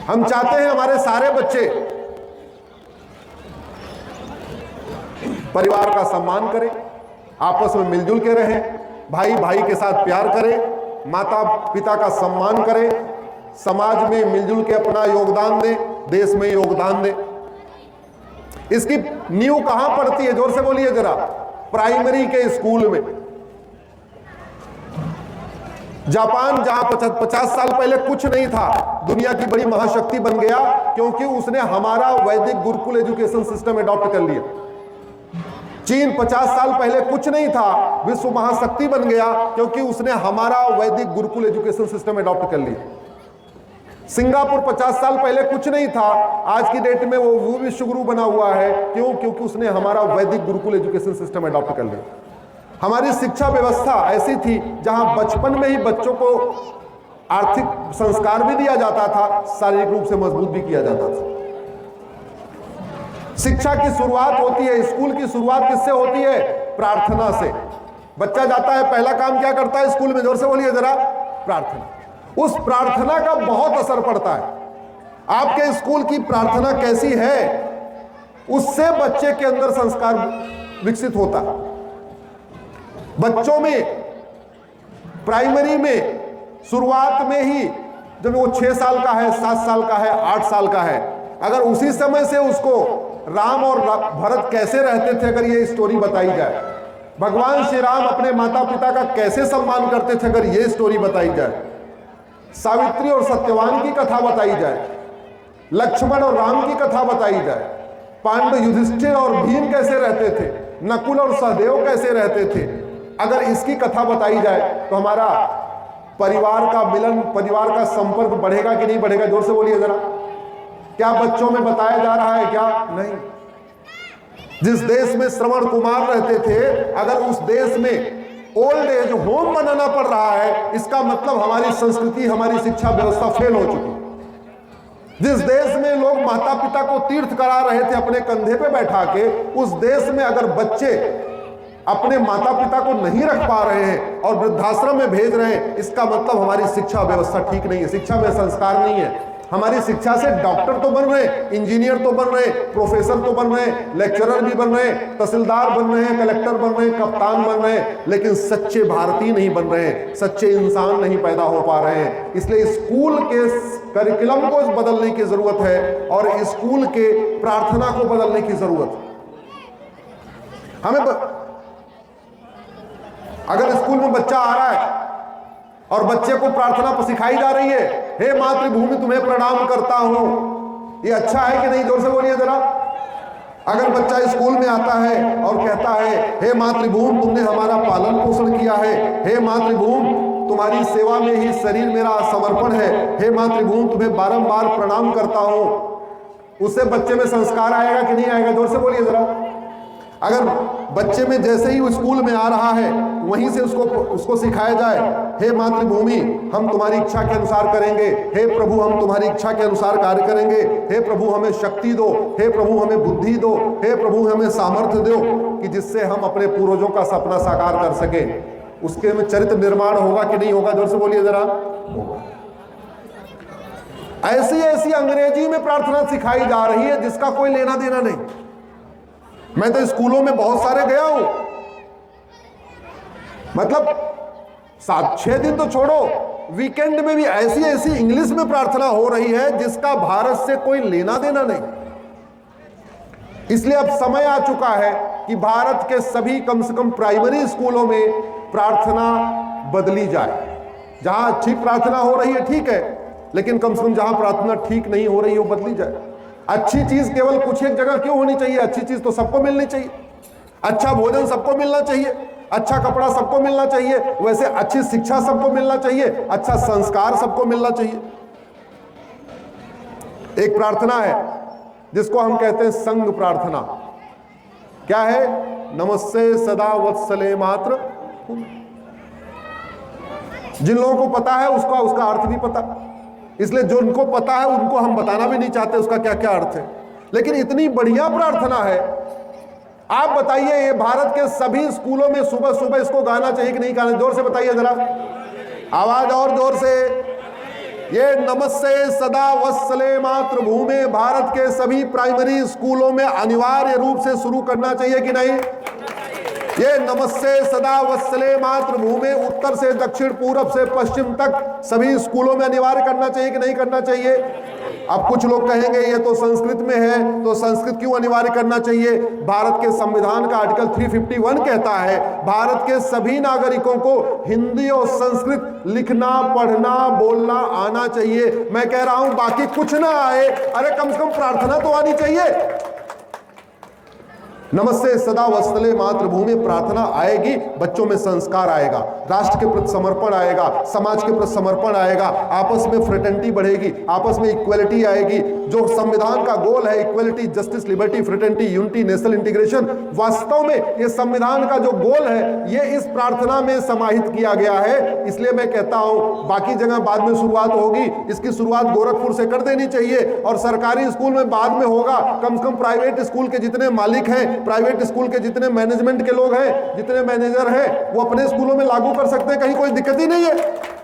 हम चाहते हैं हमारे सारे बच्चे परिवार का सम्मान करें, आपस में मिलजुल के रहें, भाई भाई के साथ प्यार करें, माता पिता का सम्मान करें, समाज में मिलजुल के अपना योगदान दें, देश में योगदान दें। इसकी नींव कहां पड़ती है? जोर से बोलिए जरा। प्राइमरी के स्कूल में। जापान जहां 50 साल पहले कुछ नहीं था, दुनिया की बड़ी महाशक्ति बन गया क्योंकि उसने हमारा वैदिक गुरुकुल एजुकेशन सिस्टम अडॉप्ट कर लिया। चीन 50 साल पहले कुछ नहीं था, विश्व महाशक्ति बन गया क्योंकि उसने हमारा वैदिक गुरुकुल एजुकेशन सिस्टम अडॉप्ट कर लिया। सिंगापुर 50 साल पहले कुछ नहीं था, आज की डेट में वो विश्व गुरु बना हुआ है। क्यों? क्योंकि उसने हमारा वैदिक गुरुकुल एजुकेशन सिस्टम अडॉप्ट कर लिया। हमारी शिक्षा व्यवस्था ऐसी थी जहां बचपन में ही बच्चों को आर्थिक संस्कार भी दिया जाता था, शारीरिक रूप से मजबूत भी किया जाता था। शिक्षा की शुरुआत होती है, स्कूल की शुरुआत किससे होती है? प्रार्थना से। बच्चा जाता है, पहला काम क्या करता है स्कूल में? जोर से बोलिए जरा। प्रार्थना। उस प्रार्थना का बहुत असर पड़ता है। आपके स्कूल की प्रार्थना कैसी है, उससे बच्चे के अंदर संस्कार विकसित होता है। बच्चों में प्राइमरी में शुरुआत में ही, जब वो 6 साल का है, 7 साल का है, 8 साल का है, अगर उसी समय से उसको राम और भरत कैसे रहते थे अगर ये स्टोरी बताई जाए, भगवान श्री राम अपने माता पिता का कैसे सम्मान करते थे अगर ये स्टोरी बताई जाए, सावित्री और सत्यवान की कथा बताई जाए, लक्ष्मण और राम की कथा बताई जाए, पांडव युधिष्ठिर और भीम कैसे रहते थे, नकुल और सहदेव कैसे रहते थे, अगर इसकी कथा बताई जाए तो हमारा परिवार का मिलन, परिवार का संपर्क बढ़ेगा कि नहीं बढ़ेगा? जोर से बोलिए जरा। क्या बच्चों में बताया जा रहा है? क्या नहीं। जिस देश में श्रवण कुमार रहते थे, अगर उस देश में ओल्ड एज होम बनाना पड़ रहा है, इसका मतलब हमारी संस्कृति, हमारी शिक्षा व्यवस्था फेल हो चुकी है। जिस देश में लोग माता पिता को तीर्थ करा रहे थे अपने कंधे पे बैठा के, उस देश में अगर बच्चे अपने माता पिता को नहीं रख पा रहे हैं और वृद्धाश्रम में भेज रहे हैं, इसका मतलब हमारी शिक्षा व्यवस्था ठीक नहीं है, शिक्षा में संस्कार नहीं है। हमारी शिक्षा से डॉक्टर तो बन रहे, इंजीनियर तो बन रहे, प्रोफेसर तो बन रहे, लेक्चरर भी बन रहे, तहसीलदार बन रहे हैं, कलेक्टर बन रहे, कप्तान बन रहे, लेकिन सच्चे भारतीय नहीं बन रहे हैं, सच्चे इंसान नहीं पैदा हो पा रहे हैं। इसलिए स्कूल के करिकुलम को बदलने की जरूरत है और स्कूल के प्रार्थना को बदलने की जरूरत है। हमें अगर स्कूल में बच्चा आ रहा है और बच्चे को प्रार्थना सिखाई जा रही है, हे मातृभूमि तुम्हें प्रणाम करता हूं, ये अच्छा है कि नहीं? जोर से बोलिए जरा। अगर बच्चा स्कूल में आता है और कहता है, हे मातृभूमि तुमने हमारा पालन पोषण किया है, हे मातृभूमि तुम्हारी सेवा में ही शरीर मेरा समर्पण है, हे मातृभूमि तुम्हें बारंबार प्रणाम करता हूं, उससे बच्चे में संस्कार आएगा कि नहीं आएगा? जोर से बोलिए जरा। अगर बच्चे में जैसे ही वो स्कूल में आ रहा है वहीं से उसको सिखाया जाए, हे मातृभूमि हम तुम्हारी इच्छा के अनुसार करेंगे, हे प्रभु हम तुम्हारी इच्छा के अनुसार कार्य करेंगे, हे प्रभु हमें शक्ति दो, हे प्रभु हमें बुद्धि दो, हे प्रभु हमें सामर्थ्य दो कि जिससे हम अपने पूर्वजों का सपना साकार कर सके, उसके में चरित्र निर्माण होगा कि नहीं होगा? जोर से बोलिए जरा। ऐसी ऐसी अंग्रेजी में प्रार्थना सिखाई जा रही है जिसका कोई लेना देना नहीं। मैं तो स्कूलों में बहुत सारे गया हूं, मतलब 7-6 दिन तो छोड़ो, वीकेंड में भी ऐसी ऐसी इंग्लिश में प्रार्थना हो रही है जिसका भारत से कोई लेना देना नहीं। इसलिए अब समय आ चुका है कि भारत के सभी कम से कम प्राइमरी स्कूलों में प्रार्थना बदली जाए। जहां अच्छी प्रार्थना हो रही है ठीक है, लेकिन कम से कम जहां प्रार्थना ठीक नहीं हो रही है वो बदली जाए। अच्छी चीज केवल कुछ एक जगह क्यों होनी चाहिए? अच्छी चीज तो सबको मिलनी चाहिए। अच्छा भोजन सबको मिलना चाहिए, अच्छा कपड़ा सबको मिलना चाहिए, वैसे अच्छी शिक्षा सबको मिलना चाहिए, अच्छा संस्कार सबको मिलना चाहिए। एक प्रार्थना है जिसको हम कहते हैं संघ प्रार्थना। क्या है? नमस्ते सदा वत्सले मात्र। जिन लोगों को पता है उसका अर्थ भी पता, इसलिए जो उनको पता है उनको हम बताना भी नहीं चाहते उसका क्या क्या अर्थ है। लेकिन इतनी बढ़िया प्रार्थना है, आप बताइए ये भारत के सभी स्कूलों में सुबह सुबह इसको गाना चाहिए कि नहीं गाना? जोर से बताइए जरा, आवाज और जोर से। ये नमस्ते सदा वत्सले मातृभूमि भारत के सभी प्राइमरी स्कूलों में अनिवार्य रूप से शुरू करना चाहिए कि नहीं? ये नमस्ते सदा वत्सले मातृभूमि उत्तर से दक्षिण, पूरब से पश्चिम तक सभी स्कूलों में अनिवार्य करना चाहिए कि नहीं करना चाहिए? अब कुछ लोग कहेंगे ये तो संस्कृत में है, तो संस्कृत क्यों अनिवार्य करना चाहिए? भारत के संविधान का आर्टिकल 351 कहता है भारत के सभी नागरिकों को हिंदी और संस्कृत लिखना, पढ़ना, बोलना आना चाहिए। मैं कह रहा हूं बाकी कुछ ना आए, अरे कम से कम प्रार्थना तो आनी चाहिए। नमस्ते सदा वत्सले मातृभूमि प्रार्थना आएगी, बच्चों में संस्कार आएगा, राष्ट्र के प्रति समर्पण आएगा, समाज के प्रति समर्पण आएगा, आपस में फ्रेटर्निटी बढ़ेगी, आपस में इक्वलिटी आएगी। जो संविधान का गोल है equality, justice, liberty, fraternity, unity, national integration, वास्तव में ये संविधान का जो गोल है ये इस प्रार्थना में समाहित किया गया है। इसलिए मैं कहता हूं बाकी जगह बाद में शुरुआत होगी, इसकी शुरुआत गोरखपुर से कर देनी चाहिए और सरकारी स्कूल में बाद में होगा। कम से कम प्राइवेट स्कूल के जितने मालिक हैं, प्राइवेट स्कूल के जितने मैनेजमेंट के लोग हैं, जितने मैनेजर हैं, वो अपने स्कूलों में लागू कर सकते हैं, कहीं कोई दिक्कत ही नहीं है।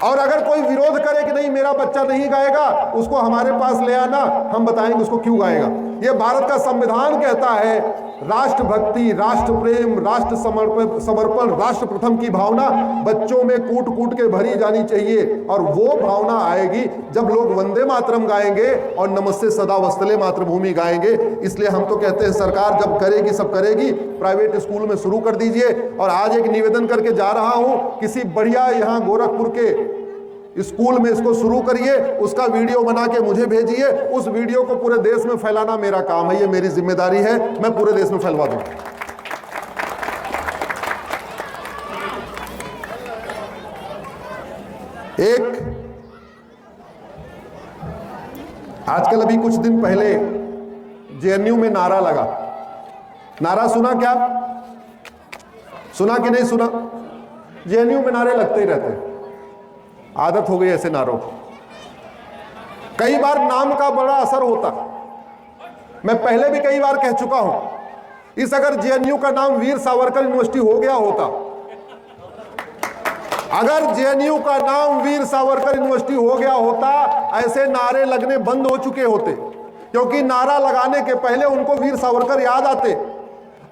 और अगर कोई विरोध करे कि नहीं मेरा बच्चा नहीं गाएगा, उसको हमारे पास ले आना, हम बताएंगे उसको क्यों गाएगा। ये भारत का संविधान कहता है राष्ट्रभक्ति, राष्ट्र प्रेम, राष्ट्र समर्पण, राष्ट्र प्रथम की भावना बच्चों में कूट कूट के भरी जानी चाहिए। और वो भावना आएगी जब लोग वंदे मातरम गाएंगे और नमस्ते सदा वत्सले मातृभूमि गाएंगे। इसलिए हम तो कहते हैं सरकार जब करेगी सब करेगी, प्राइवेट स्कूल में शुरू कर दीजिए। और आज एक निवेदन करके जा रहा हूं, किसी बढ़िया यहां गोरखपुर के स्कूल में इसको शुरू करिए, उसका वीडियो बना के मुझे भेजिए, उस वीडियो को पूरे देश में फैलाना मेरा काम है, ये मेरी जिम्मेदारी है, मैं पूरे देश में फैलवा दूं। एक आजकल अभी कुछ दिन पहले जेएनयू में नारा लगा, नारा सुना क्या? सुना कि नहीं सुना? जेएनयू में नारे लगते ही रहते हैं, आदत हो गई ऐसे नारों की। कई बार नाम का बड़ा असर होता, मैं पहले भी कई बार कह चुका हूं, इस अगर जेएनयू का नाम वीर सावरकर यूनिवर्सिटी हो गया होता, अगर जेएनयू का नाम वीर सावरकर यूनिवर्सिटी हो गया होता, ऐसे नारे लगने बंद हो चुके होते। क्योंकि नारा लगाने के पहले उनको वीर सावरकर याद आते,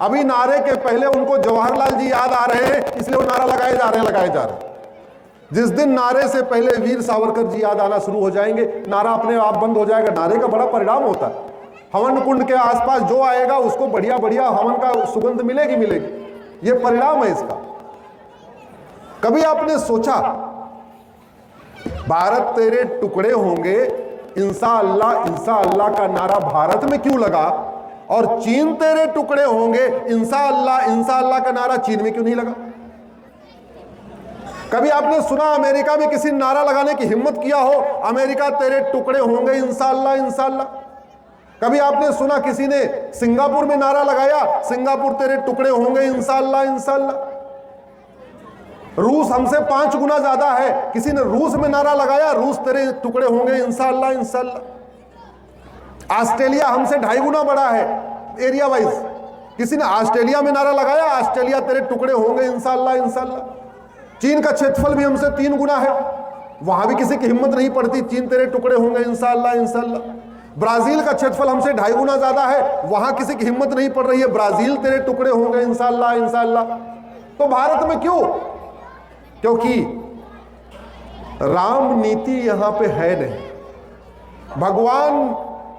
अभी नारे के पहले उनको जवाहरलाल जी याद आ रहे हैं, इसलिए वो नारा लगाए जा रहे हैं। जिस दिन नारे से पहले वीर सावरकर जी याद आना शुरू हो जाएंगे, नारा अपने आप बंद हो जाएगा। नारे का बड़ा परिणाम होता है, हवन कुंड के आसपास जो आएगा उसको बढ़िया बढ़िया हवन का सुगंध मिलेगी, ये परिणाम है इसका। कभी आपने सोचा भारत तेरे टुकड़े होंगे इंशाअल्लाह का नारा भारत में क्यों लगा, और चीन तेरे टुकड़े होंगे इंशाअल्लाह का नारा चीन में क्यों नहीं लगा? कभी आपने सुना अमेरिका में किसी नारा लगाने की हिम्मत किया हो, अमेरिका तेरे टुकड़े होंगे इंशाअल्लाह? कभी आपने सुना किसी ने सिंगापुर में नारा लगाया, सिंगापुर तेरे टुकड़े होंगे इंशाअल्लाह? रूस हमसे 5 गुना ज्यादा है, किसी ने रूस में नारा लगाया, रूस तेरे टुकड़े होंगे इंशाअल्लाह? ऑस्ट्रेलिया हमसे 2.5 गुना बड़ा है एरिया वाइज, किसी ने ऑस्ट्रेलिया में नारा लगाया, ऑस्ट्रेलिया तेरे टुकड़े होंगे इंशाअल्लाह? चीन का क्षेत्रफल भी हमसे 3 गुना है, वहां भी किसी की हिम्मत नहीं पड़ती, चीन तेरे टुकड़े होंगे इंशाअल्लाह? ब्राजील का क्षेत्रफल हमसे 2.5 गुना ज्यादा है, वहां किसी की हिम्मत नहीं पड़ रही है, ब्राजील तेरे टुकड़े होंगे इंशाअल्लाह? तो भारत में क्यों? क्योंकि राम नीति यहां पे है नहीं। भगवान,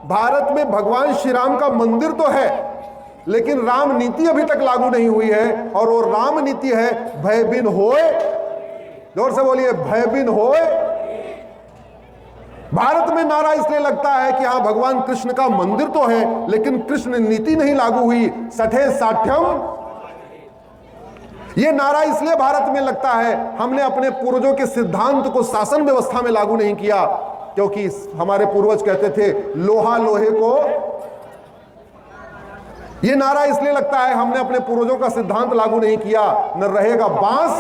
भारत में भगवान श्री राम का मंदिर तो है, लेकिन राम नीति अभी तक लागू नहीं हुई है। और वो राम नीति है भय बिन होए, जोर से बोलिए, भय बिन होए। भारत में नारा इसलिए लगता है कि हाँ भगवान कृष्ण का मंदिर तो है, लेकिन कृष्ण नीति नहीं लागू हुई, सठे साठ्यम। ये नारा इसलिए भारत में लगता है, हमने अपने पूर्वजों के सिद्धांत को शासन व्यवस्था में लागू नहीं किया, क्योंकि हमारे पूर्वज कहते थे लोहा लोहे को। ये नारा इसलिए लगता है हमने अपने पूर्वजों का सिद्धांत लागू नहीं किया, न रहेगा बांस।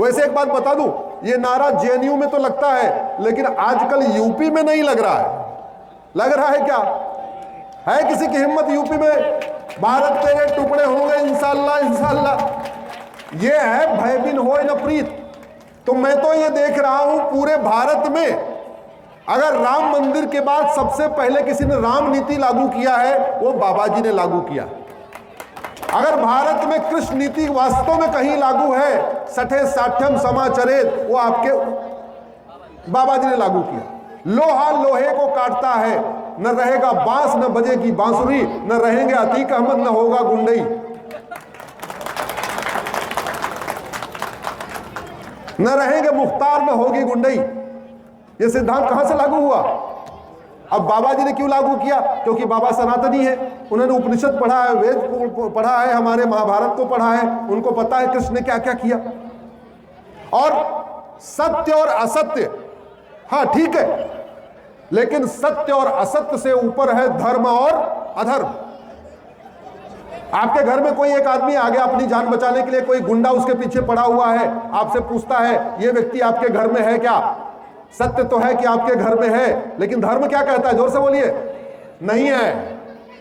वैसे एक बात बता दूं, ये नारा जेएनयू में तो लगता है, लेकिन आजकल यूपी में नहीं लग रहा है। लग रहा है क्या? है किसी की हिम्मत यूपी में? भारत तेरे टुकड़े होंगे इंशाअल्लाह? ये है भय बिन होए न प्रीत। तो मैं तो ये देख रहा हूं पूरे भारत में अगर राम मंदिर के बाद सबसे पहले किसी ने राम नीति लागू किया है वो बाबा जी ने लागू किया। अगर भारत में कृष्ण नीति वास्तव में कहीं लागू है, सठे साठ्यम समाचरेत, वो आपके बाबा जी ने लागू किया। लोहा लोहे को काटता है, न रहेगा बांस न बजेगी बांसुरी, न रहेंगे अतीक अहमद न होगा गुंडई, न रहेंगे मुख्तार न होगी गुंडई। ये सिद्धांत कहां से लागू हुआ? अब बाबा जी ने क्यों लागू किया? क्योंकि बाबा सनातनी है, उन्होंने उपनिषद पढ़ा है, वेद पढ़ा है, हमारे महाभारत को पढ़ा है, उनको पता है कृष्ण ने क्या क्या किया। और सत्य और असत्य, हाँ ठीक है, लेकिन सत्य और असत्य से ऊपर है धर्म और अधर्म। आपके घर में कोई एक आदमी आ गया अपनी जान बचाने के लिए, कोई गुंडा उसके पीछे पड़ा हुआ है, आपसे पूछता है ये व्यक्ति आपके घर में है क्या? सत्य तो है कि आपके घर में है, लेकिन धर्म क्या कहता है? जोर से बोलिए। नहीं है।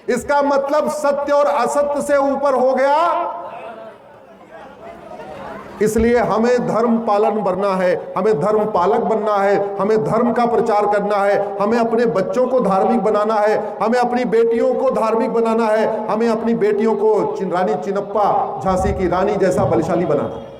इसका मतलब सत्य और असत्य से ऊपर हो गया। इसलिए हमें धर्म पालन बनना है, हमें धर्म पालक बनना है, हमें धर्म का प्रचार करना है, हमें अपने बच्चों को धार्मिक बनाना है, हमें अपनी बेटियों को धार्मिक बनाना है, हमें अपनी बेटियों को रानी चिन्नप्पा, झांसी की रानी जैसा बलशाली बनाना है।